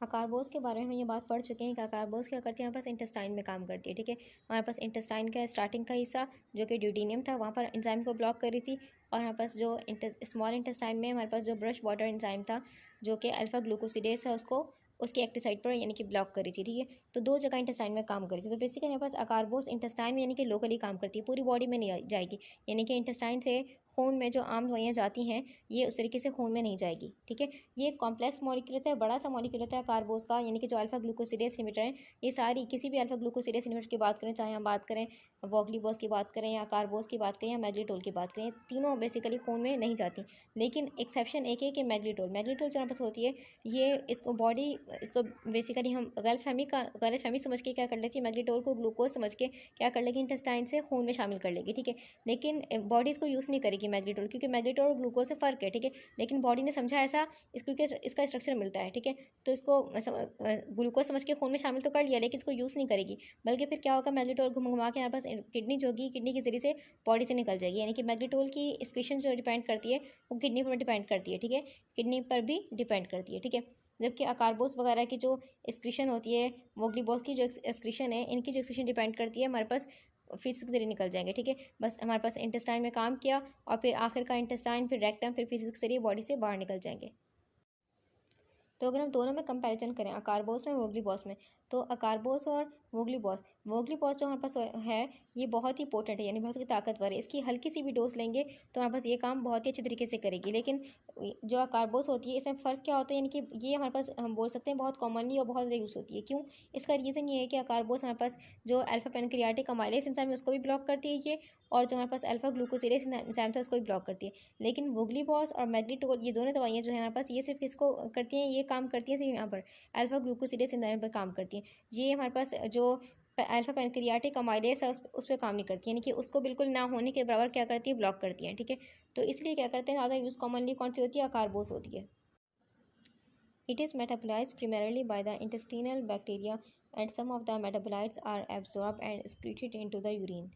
अकारबोस के बारे में हम ये बात पढ़ चुके हैं कि अकारबोस क्या करती है, हमारे पास इंटेस्टाइन में काम करती है। ठीक है, हमारे पास इंटेस्टाइन का स्टार्टिंग का हिस्सा जो कि ड्यूटेनियम था, वहाँ पर एंजाइम को ब्लॉक करी थी। और हमारे पास जो स्मॉल इंटेस्टाइन में हमारे पास जो ब्रश वाटर एंजाइम था जो कि अल्फा ग्लूकोसिडेस है उसको उसकी एक्टिव साइट पर यानी कि ब्लॉक करी थी। ठीक है, तो दो जगह इंटेस्टाइन में काम करी थी। तो बेसिकली हमारे पास अकारबोस इंटेस्टाइन में यानी कि लोकली काम करती है, पूरी बॉडी में नहीं जाएगी। यानी कि इंटेस्टाइन से खून में जो आम दवाइयाँ जाती हैं ये उस तरीके से खून में नहीं जाएगी। ठीक है, ये कॉम्प्लेक्स मॉलिक्यूल होता है, बड़ा सा मॉलिक्यूल होता है कार्बोस का, यानी कि जो अल्फा ग्लूकोसिडेस इनहिबिटर है। ये सारी किसी भी अल्फा ग्लूकोसिडेस इनहिबिटर की बात करें, चाहे हम बात करें वोगलीबॉस की बात करें या कार्बोस की बात करें या मैग्लीटोल की बात करें, तीनों बेसिकली खून में नहीं जाती। लेकिन एक्सेप्शन एक है कि मैग्लीटोल जो हमारे पास होती है ये इसको बॉडी इसको बेसिकली हम गलतफहमी समझ के क्या कर लेती है, मैग्लीटोल को ग्लूकोज समझ के क्या कर लेगी, इंटेस्टाइन से खून में शामिल कर लेगी। ठीक है, लेकिन बॉडी इसको यूज़ नहीं करेगी मैग्लीटोल, क्योंकि मैग्लीटोल और ग्लूकोज से फ़र्क है। ठीक है, लेकिन बॉडी ने समझा ऐसा इसको कि इसका स्ट्रक्चर मिलता है। ठीक है, तो इसको ग्लूकोज समझ के खून में शामिल तो कर लिया, लेकिन इसको यूज़ नहीं करेगी। बल्कि फिर क्या होगा, मैग्लीटोल घुमा के हमारे पास किडनी जो होगी, किडनी के जरिए से बॉडी से निकल जाएगी। यानी कि मैग्लीटोल की एक्सक्रीशन जो डिपेंड करती है वो किडनी पर डिपेंड करती है। ठीक है, किडनी पर भी डिपेंड करती है। ठीक है, जबकि अकारबोस वगैरह की जो एक्सक्रीशन होती है, वोगलीबॉस की जो एक्सक्रीशन है, इनकी जो एक्सक्रीशन डिपेंड करती है हमारे पास फिजिक्स के जरिए निकल जाएंगे। ठीक है, बस हमारे पास इंटेस्टाइन में काम किया और फिर आखिर का इंटेस्टाइन, फिर रेक्टम, फिर फिजिक्स के जरिए बॉडी से बाहर निकल जाएंगे। तो अगर हम दोनों में कंपैरिजन करें अकारबोस में वोगलीबॉस में, तो अकारबोस और वोगलीबॉस जो हमारे पास है ये बहुत ही पोटेंट है, यानी बहुत ही ताकतवर है। इसकी हल्की सी भी डोज लेंगे तो हमारे पास ये काम बहुत ही अच्छे तरीके से करेगी। लेकिन जो अकारबोस होती है इसमें फ़र्क क्या होता है, यानी कि ये हमारे पास हम बोल सकते हैं बहुत कॉमनली और बहुत यूज़ होती है। क्यों? इसका रीज़न ये है कि अकारबोस हमारे पास जो अल्फा पेनक्रियाटिक अमाइलेज एंजाइम है उसको भी ब्लॉक करती है ये, और जो हमारे पास अल्फा ग्लूकोसिलेज एंजाइम था उसको भी ब्लॉक करती है। लेकिन वोगलीबॉस और मैग्लीटोल ये दोनों दवाइयाँ जो है हमारे पास ये सिर्फ इसको करती हैं, ये काम करती हैं सिर्फ यहाँ पर अल्फा ग्लूकोसिलेज एंजाइम पर काम करती हैं। ये हमारे पास जो अल्फा पेनक्रियाटिक अमाइलेज है उस पर काम नहीं करती, यानी कि उसको बिल्कुल ना होने के बराबर क्या करती है, ब्लॉक करती हैं। ठीक है, तो इसलिए क्या करते हैं, ज़्यादा यूज़ कॉमनली कौन सी होती है, अकारबोस होती है। It is metabolized primarily by the intestinal bacteria and some of the metabolites are absorbed and excreted into the urine.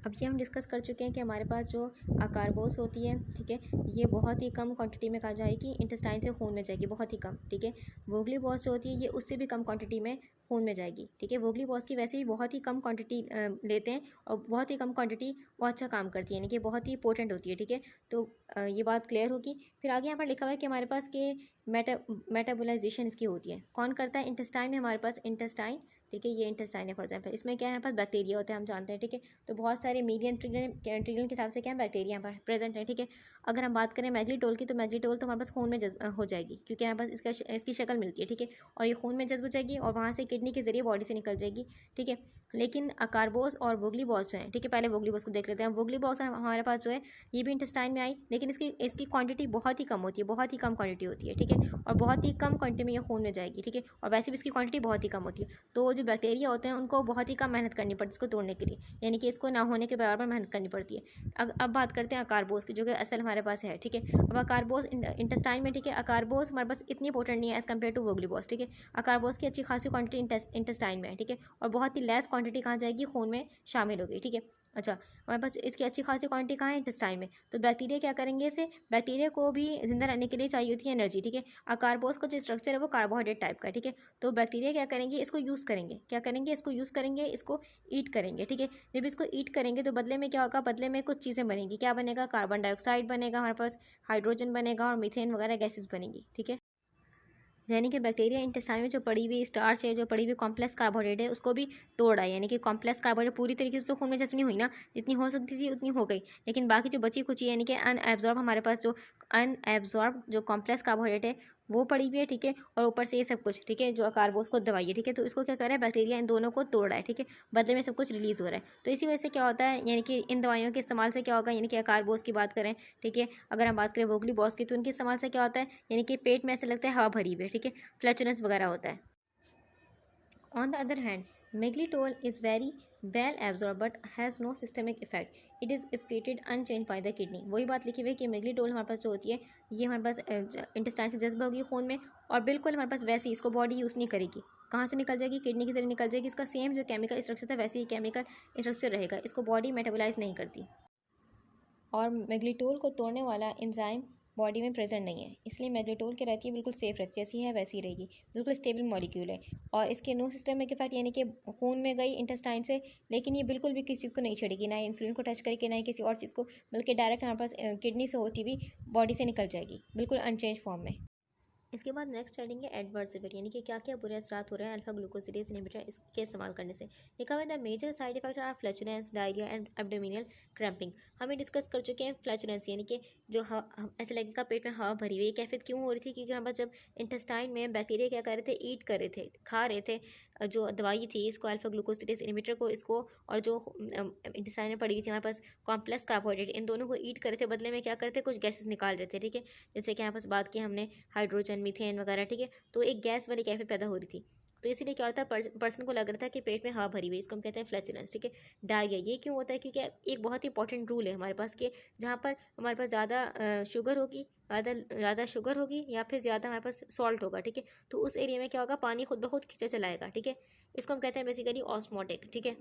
अब ये हम डिस्कस कर चुके हैं कि हमारे पास जो अकारबोस होती है, ठीक है, ये बहुत ही कम क्वांटिटी में कहा जाएगी, इंटेस्टाइन से खून में जाएगी बहुत ही कम। ठीक है, वोगलीबॉस जो होती है ये उससे भी कम क्वांटिटी में खून में जाएगी। ठीक है, वोगलीबॉस की वैसे भी बहुत ही कम क्वांटिटी लेते हैं और बहुत ही कम क्वांटिटी वो अच्छा काम करती है, यानी कि बहुत ही पोटेंट होती है। ठीक है, तो ये बात क्लियर होगी। फिर आगे यहाँ पर लिखा हुआ है कि हमारे पास के मेटाबोलाइजेशन इसकी होती है, कौन करता है, इंटेस्टाइन में हमारे पास इंटेस्टाइन। ठीक है, ये इंटेस्टाइन है फॉर एग्जाम्पल, इसमें क्या है, हमारे पास बैक्टीरिया होते हैं, हम जानते हैं। ठीक है, तो बहुत सारे मिलियन ट्रिलियन के हिसाब से क्या है, बैक्टीरिया यहाँ पर प्रेजेंट है। ठीक है, अगर हम बात करें मैग्लीटोल की, तो मैग्लीटोल तो हमारे पास खून में जज्ब हो जाएगी, क्योंकि हमारे पास इसकी शक्ल मिलती है। ठीक है, और ये खून में जज्ब हो जाएगी और वहाँ से किडनी के जरिए बॉडी से निकल जाएगी। ठीक है, लेकिन अकारबोस और वोगलीबॉस जो है, ठीक है, पहले वोगलीबॉस को देख लेते हैं। वोगलीबॉस हमारे पास जो है ये भी इंटेस्टाइन में आई, लेकिन इसकी क्वांटिटी बहुत ही कम होती है, बहुत ही कम क्वांटिटी होती है। ठीक है, और बहुत ही कम क्वांटिटी में ये खून में जाएगी। ठीक है, और वैसे भी इसकी क्वांटिटी बहुत ही कम होती है। तो जो बैक्टीरिया होते हैं उनको बहुत ही कम मेहनत करनी पड़ती है इसको तोड़ने के लिए, यानी कि इसको ना होने के बराबर मेहनत करनी पड़ती है। अब बात करते हैं अकारबोस की, जो कि असल हमारे पास है। ठीक है, अब अकारबोस इंटेस्टाइन में, ठीक है, अकारबोस हमारे पास इतनी पोटेंट नहीं है एज कम्पेयर टू वोगलीबॉस। ठीक है, अकारबोस की अच्छी खासी क्वांटिटी इंटेस्टाइन में है। ठीक है, और बहुत ही लेस क्वांटिटी कहाँ जाएगी, खून में शामिल होगी। ठीक है, अच्छा, हमारे पास इसकी अच्छी खासी क्वांटिटी कहाँ है, इंटेस्टाइन में। तो बैक्टीरिया क्या करेंगे, इसे बैक्टीरिया को भी जिंदा रहने के लिए चाहिए होती है एनर्जी। ठीक है, अकारबोस का जो स्ट्रक्चर है वो कार्बोहाइड्रेट टाइप का है। ठीक है, तो बैक्टीरिया क्या करेंगे, इसको यूज़ करेंगे, क्या करेंगे, इसको यूज़ करेंगे, इसको ईट करेंगे। ठीक है, जब इसको ईट करेंगे तो बदले में क्या होगा, बदले में कुछ चीज़ें बनेंगी। क्या बनेगा, कार्बन डाइऑक्साइड बनेगा हमारे पास, हाइड्रोजन बनेगा और मीथेन वगैरह गैसेस बनेगी। ठीक है, यानी कि बैक्टीरिया इंटेस्टाइन में जो पड़ी हुई स्टार्च है, जो पड़ी हुई कॉम्प्लेक्स कार्बोहाइड्रेट है, उसको भी तोड़ आई। यानी कि कॉम्प्लेक्स कार्बोहाइड्रेट पूरी तरीके से तो खून में जज्ब नहीं हुई ना, जितनी हो सकती थी उतनी हो गई, लेकिन बाकी जो बची खुची यानी कि अनएब्जॉर्ब, हमारे पास जो अनएब्जॉर्ब जो कॉम्प्लेक्स कार्बोहाइड्रेट है वो पड़ी हुई है। ठीक है, और ऊपर से ये सब कुछ, ठीक है, जो अकारबोस को दवाई है। ठीक है, तो इसको क्या कर रहा है, बैक्टीरिया इन दोनों को तोड़ रहा है। ठीक है, बदले में सब कुछ रिलीज़ हो रहा है। तो इसी वजह से क्या होता है, यानी कि इन दवाइयों के इस्तेमाल से क्या होगा, यानी कि अकारबोस की बात करें, ठीक है, अगर हम बात करें वोगलीबॉस की, तो उनके इस्तेमाल से क्या होता है, यानी कि पेट में ऐसे लगता है हवा भरी हुई है। ठीक है, फ्लैचुलेंस वगैरह होता है। On the other hand, meglitol is very well absorbed but has no systemic effect. It is excreted unchanged by the kidney. वही बात लिखी हुई है कि मेग्लीटोल हमारे पास जो होती है ये हमारे पास इंटेस्टाइन से जज्ब होगी खून में, और बिल्कुल हमारे पास वैसे ही इसको बॉडी यूज़ नहीं करेगी। कहाँ से निकल जाएगी, किडनी के जरिए निकल जाएगी। इसका सेम जो केमिकल स्ट्रक्चर था वैसे ही केमिकल स्ट्रक्चर रहेगा, इसको बॉडी मेटाबोलाइज नहीं करती। और मेग्लीटोल को तोड़ने वाला एंजाइम बॉडी में प्रेजेंट नहीं है, इसलिए मैग्नेटोल क्या रहती है, बिल्कुल सेफ रहती है, जैसी है वैसी रहेगी, बिल्कुल स्टेबल मॉलिक्यूल है। और इसके नो सिस्टमिक इफेक्ट यानी कि खून में गई इंटेस्टाइन से, लेकिन ये बिल्कुल भी किसी चीज़ को नहीं छेड़ेगी, ना इंसुलिन को टच करेगी, ना ही किसी और चीज़ को, बल्कि डायरेक्ट हमारे पास किडनी से होती हुई बॉडी से निकल जाएगी, बिल्कुल अनचेंज फॉर्म में। इसके बाद नेक्स्ट हेडिंग है एडवर्स इफेक्ट, यानी कि क्या क्या बुरे असरात हो रहे हैं अल्फा ग्लूकोसिडेज इनहिबिटर इसके इस्तेमाल करने से। लिखा हुआ है the major side effect are flatulence, diarrhoea and abdominal cramping. हमें डिस्कस कर चुके हैं फ्लैचुलेंस, यानी कि जो ऐसे लगेगा पेट में हवा भरी हुई है। कैफियत क्यों हो रही थी, क्योंकि हमारे जब इंटेस्टाइन में बैक्टीरिया क्या कर रहे थे, ईट कर रहे थे, खा रहे थे जो दवाई थी इसको, अल्फा ग्लूकोसिडेज इनहिबिटर को, इसको, और जो इंटेस्टाइन में पड़ी हुई थी हमारे पास कॉम्प्लेक्स कार्बोहाइड्रेट, इन दोनों को ईट कर रहे थे, बदले में क्या करते, कुछ गैसेस निकाल रहे थे। ठीक है, जैसे कि यहाँ पास बात की हमने हाइड्रोजन, मीथेन वगैरह। ठीक है, तो एक गैस वाली कैफियत पैदा हो रही थी, तो इसीलिए क्या होता है, पर्सन को लग रहा था कि पेट में हवा भरी हुई, इसको हम कहते हैं फ्लैचुलेंस। ठीक है, डायरिया ये क्यों होता है, क्योंकि एक बहुत ही इंपॉर्टेंट रूल है हमारे पास कि जहाँ पर हमारे पास ज़्यादा शुगर होगी, ज़्यादा शुगर होगी या फिर ज़्यादा हमारे पास सॉल्ट होगा, ठीक है, तो उस एरिया में क्या होगा, पानी खुद ब खुद खींचा चलाएगा। ठीक है, इसको हम कहते हैं बेसिकली ऑस्मोटिक। ठीक है,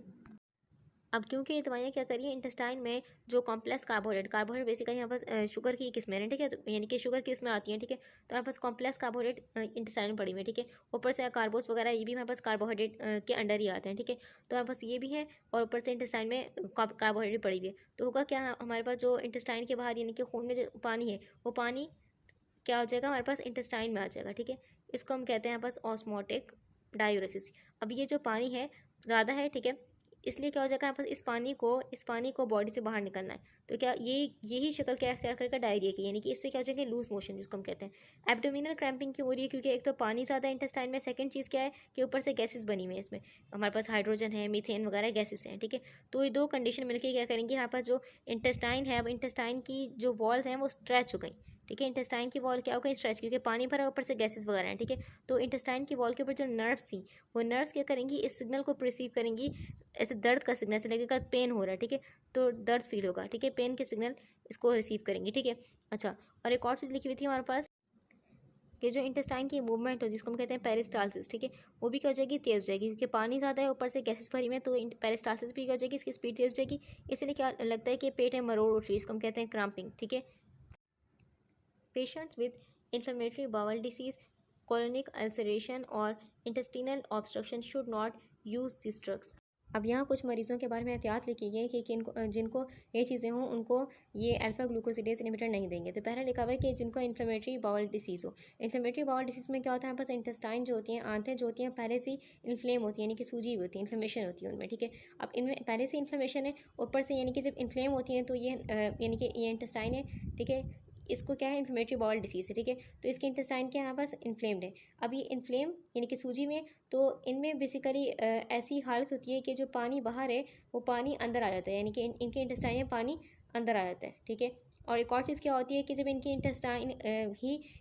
अब क्योंकि ये दवाइयाँ क्या करिए, इंटेस्टाइन में जो कॉम्प्लेक्स कार्बोहाइड्रेट बेसिकली यहाँ पास शुगर की किस्में हैं। ठीक है, तो यानी कि शुगर की उसमें आती हैं। ठीक है, तो यहाँ पास कॉम्प्लेक्स कार्बोहाइड्रेट इंटेस्टाइन में पड़ी हुई है। ठीक है, ऊपर से कार्बोस वगैरह ये भी हमारे पास कार्बोहाइड्रेट के अंडर ही आते हैं। ठीक है, तो हमारे पास ये भी है, और ऊपर से इंटेस्टाइन में कार्बोहाइड्रेट पड़ी हुई है। तो होगा क्या, हमारे पास जो इंटेस्टाइन के बाहर यानी कि खून में जो पानी है, वो पानी क्या हो जाएगा, हमारे पास इंटेस्टाइन में आ जाएगा। ठीक है, इसको हम कहते हैं यहाँ पास ऑस्मोटिक डायूरेसिस। अब ये जो पानी है ज़्यादा है, ठीक है, इसलिए क्या हो जाएगा, यहाँ पास इस पानी को बॉडी से बाहर निकलना है, तो क्या यही शक्ल क्या अख्तियार करेगा डायरिया की, यानी कि इससे क्या हो जाएगा, लूज मोशन जिसको हम कहते हैं। एब्डोमिनल क्रैम्पिंग क्यों हो रही है, क्योंकि एक तो पानी ज़्यादा इंटेस्टाइन में, सेकंड चीज़ क्या है कि ऊपर से गैसेस बनी हुई है, इसमें हमारे पास हाइड्रोजन है, मीथेन वगैरह गैसेस हैं। ठीक है, तो ये दो कंडीशन मिलकर क्या करेंगे, यहाँ पास जो इंटेस्टाइन है, अब इंटेस्टाइन की जो वॉल्स हैं वो स्ट्रेच हो गई। ठीक है, इंटेस्टाइन की वॉल क्या हो गई, स्ट्रेच, क्योंकि पानी भरा ऊपर से गैसेस वगैरह हैं। ठीक है, तो इंटेस्टाइन की वॉल के ऊपर जो नर्व्स थी, वो नर्व्स क्या करेंगी, इस सिग्नल को रिसीव करेंगी, ऐसे दर्द का सिग्नल, ऐसे लगेगा पेन हो रहा है। ठीक है, तो दर्द फील होगा। ठीक है, पेन के सिग्नल इसको रिसीव करेंगी। ठीक है, अच्छा, और एक और चीज़ लिखी हुई थी हमारे पास कि जो इंटेस्टाइन की मूवमेंट हो, जिसको हम कहते हैं पेरिस्टालसिस। ठीक है, वो भी क्या हो जाएगी, तेज़ हो जाएगी, क्योंकि पानी ज़्यादा है, ऊपर से गैसेस भरी में, तो पेरिस्टालसिस भी क्या हो जाएगी, इसकी स्पीड तेज़ हो जाएगी। इसलिए क्या लगता है कि पेट में मरोड़ उठ रही है, इसको हम कहते हैं क्रैम्पिंग। ठीक है, patients with inflammatory bowel disease, colonic ulceration और intestinal obstruction should not use these drugs। अब यहाँ कुछ मरीज़ों के बारे में एहतियात लिखी गई है कि जिनको ये चीज़ें हों उनको ये अल्फा ग्लूकोसिडेज इनहिबिटर नहीं देंगे। तो पहले लिखा हुआ है कि जिनको इन्फ्लेमेटरी बाउल डिसीज़ हो। इन्फ्लेमेटरी बाउल डिसीज़ में क्या होता है, हमारे पास इंटेस्टाइन जो होती हैं, आंतें जो होती हैं, पहले से इन्फ्लेम होती है, यानी कि सूजी हुई होती है, इन्फ्लेमेशन होती है उनमें। ठीक है, अब इनमें पहले से इन्फ्लेमेशन है, ऊपर से यानी कि जब इन्फ्लेम होती हैं तो ये यानी कि ये इंटेस्टाइन है। ठीक है, इसको क्या है, इन्फ्लेमेटरी बाउल डिसीज़ है। ठीक है, तो इसके इंटेस्टाइन के यहाँ पास इन्फ्लेम्ड है। अब ये इन्फ्लेम यानी कि सूजी में, तो इनमें बेसिकली ऐसी हालत होती है कि जो पानी बाहर है वो पानी अंदर आ जाता है, यानी कि इनके इंटेस्टाइन में पानी अंदर आ जाता है। ठीक है, और एक और चीज़ क्या होती है कि जब इनकी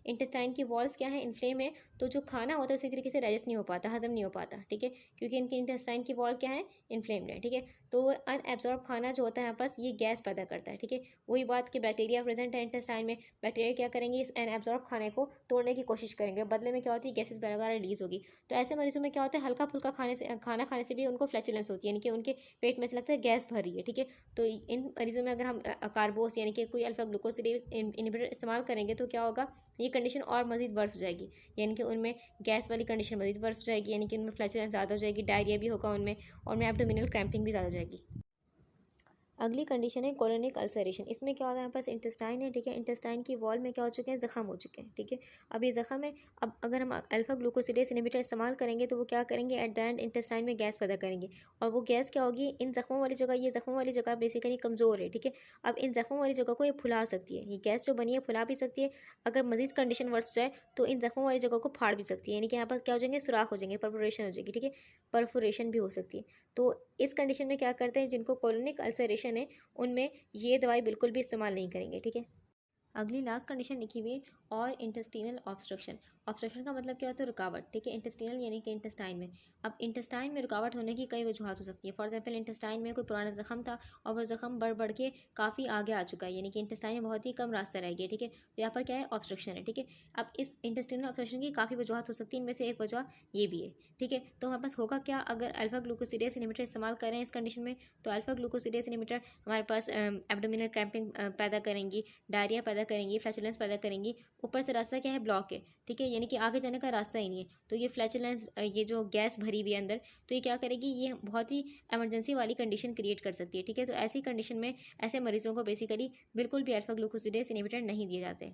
इंटेस्टाइन की वॉल्स क्या है, इन्फ्लेम है, तो जो खाना होता है उसी तरीके से डाइजेस्ट नहीं हो पाता, हजम नहीं हो पाता। ठीक है, क्योंकि इनकी इंटेस्टाइन की वॉल क्या है, इन्फ्लेम्ड है। ठीक है, तो अनएब्जॉर्ब खाना जो होता है यहाँ पास, ये गैस पैदा करता है। ठीक है, वही बात कि बैक्टीरिया प्रेजेंट है इंटेस्टाइन में, बैक्टीरिया क्या करेंगे, इस अनएब्जॉर्ब खाने को तोड़ने की कोशिश करेंगे, बदले में क्या होती है, गैसेस वगैरह रिलीज होगी। तो ऐसे मरीजों में क्या होता है, हल्का फुल्का खाना खाने से भी उनको फ्लैचुलेंस होती है, यानी कि उनके पेट में से लगता है गैस भर रही है। ठीक है, तो इन मरीजों में अगर हम कार्बोस यानी कि कोई अल्फा ग्लूकोसिडेज इनहिबिटर इस्तेमाल करेंगे तो क्या होगा, ये कंडीशन और मजीद वर्स हो जाएगी, यानी कि उनमें गैस वाली कंडीशन मजीद वर्स हो जाएगी, यानी कि उनमें फ्लैचुलेंस ज़्यादा हो जाएगी, डायरिया भी होगा उनमें, और उनमें एब्डोमिनल क्रैम्पिंग भी ज़्यादा हो जाएगी। अगली कंडीशन है कोलोनिक अल्सरेशन। इसमें क्या होता है, हमारे पास इंटेस्टाइन है। ठीक है, इंटेस्टाइन की वॉल में क्या हो चुके हैं, जख्म हो चुके हैं। ठीक है, अब ये जख्म है, अब अगर हम अल्फा ग्लूकोसिडेज इनहिबिटर इस्तेमाल करेंगे तो वो क्या करेंगे, एट द एंड इंटेस्टाइन में गैस पैदा करेंगे, और वो गैस क्या होगी, इन जख्मों वाली जगह, ये जख्मों वाली जगह बेसिकली कमज़ोर है। ठीक है, अब इन जख्मों वाली जगह को ये फुला सकती है, ये गैस जो बनी है फुला भी सकती है। अगर मजीद कंडीशन वर्स हो जाए तो इन जख्मों वाली जगह को फाड़ भी सकती है, यानी कि यहाँ पास क्या हो जाएंगे, सुराख हो जाएंगे, परफोरेशन हो जाएगी। ठीक है, परफोरेशन भी हो सकती है। तो इस कंडीशन में क्या करते हैं, जिनको कोलोनिक अल्सरेशन है उनमें ये दवाई बिल्कुल भी इस्तेमाल नहीं करेंगे। ठीक है, अगली लास्ट कंडीशन लिखी हुई है और इंटेस्टिनल ऑब्स्ट्रक्शन। ऑब्स्ट्रक्शन का मतलब क्या होता है? रुकावट, ठीक है। इंटेस्टाइनल यानी कि इंटेस्टाइन में। अब इंटेस्टाइन में रुकावट होने की कई वजूहत हो सकती है। फॉर एग्जाम्पल इंटेस्टाइन में कोई पुराना जख्म था और वो जख्म बढ़ बढ़ के काफ़ी आगे आ चुका है, यानी कि इंटेस्टाइन में बहुत ही कम रास्ता रह गया, ठीक है। तो यहाँ पर क्या है? ऑब्स्ट्रक्शन है, ठीक है। अब इस इंटेस्टाइनल ऑब्स्ट्रक्शन की काफ़ी वजूहत हो सकती है, इनमें से एक वजह ये भी है, ठीक है। तो हमारे पास होगा क्या अगर अल्फा ग्लूकोसिडेज इनहिबिटर इस्तेमाल करें इस कंडीशन में? तो अल्फा ग्लूकोसिडेज इनहिबिटर हमारे पास एब्डोमिनल क्रैम्पिंग पैदा करेंगी, डायरिया पैदा करेंगी, फ्लैचुलेंस पैदा करेंगी। ऊपर से रास्ता क्या है? ब्लॉक है, ठीक है, यानी कि आगे जाने का रास्ता ही नहीं है। तो ये फ्लैचुलेंस, ये जो गैस भरी हुई है अंदर, तो ये क्या करेगी? ये बहुत ही एमरजेंसी वाली कंडीशन क्रिएट कर सकती है, ठीक है। तो ऐसी कंडीशन में ऐसे मरीजों को बेसिकली बिल्कुल भी अल्फा ग्लूकोसिडेज इनहिबिटर नहीं दिए जाते।